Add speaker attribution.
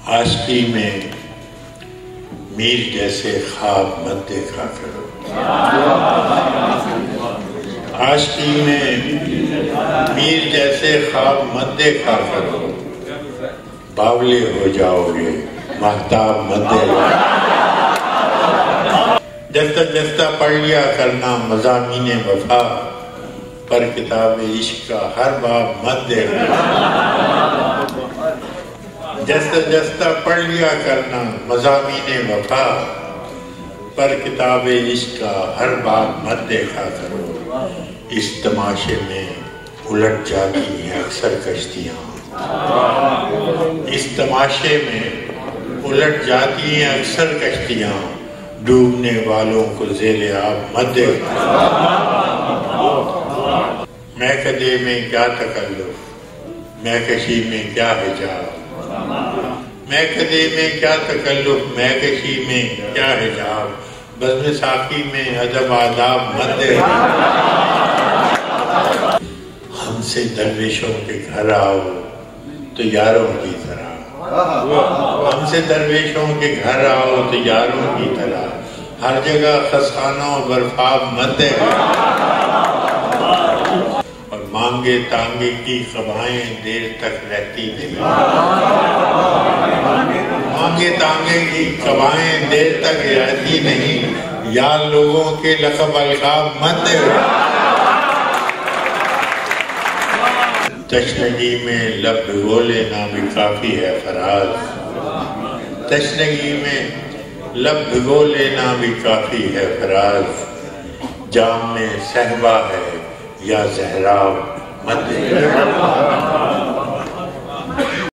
Speaker 1: عاشقی میں میر جیسے خواب مت دیکھا کرو، عاشقی میں میر جیسے خواب مت دیکھا کرو، باولے ہو جاؤ گے مہتاب مت دیکھا کرو، جفتہ جفتہ پڑھ لیا کرنا مضامین وفا، پر کتاب عشق کا ہر باب مت دیکھا، جستہ جستہ پڑھ لیا کرنا مضامین وفا، پر کتاب عشق کا ہر باب مت دیکھا کرو، اس تماشے میں الٹ جاتی ہیں اکثر کشتیاں، اس تماشے میں الٹ جاتی ہیں اکثر کشتیاں، ڈوبنے والوں کو زیر آب مت دیکھا، میں کدے میں کیا تکلف، میں کشی میں کیا حجاب، میں کدے میں کیا تکلف، میں کشی میں کیا حجاب، بزم ساقی میں ادب آداب مت دیکھا، ہم سے درویشوں کے گھر آؤ تو یاروں کی طرح، ہم سے درویشوں کے گھر آؤ تو یاروں کی طرح، ہر جگہ خسانوں برفاب مت دیکھا، اور مانگے تانگے کی قبائیں دیر تک رہتی نہیں، مانگے تانگے کی قبائیں دیر تک رہتی نہیں، یار لوگوں کے لقب القاب مت دیکھا، تشنگی میں لب بھگو لینا بھی کافی ہے فراز، تشنگی میں لب بھگو لینا بھی کافی ہے فراز، جام میں صحبا ہے یا زہراب مت دیکھا۔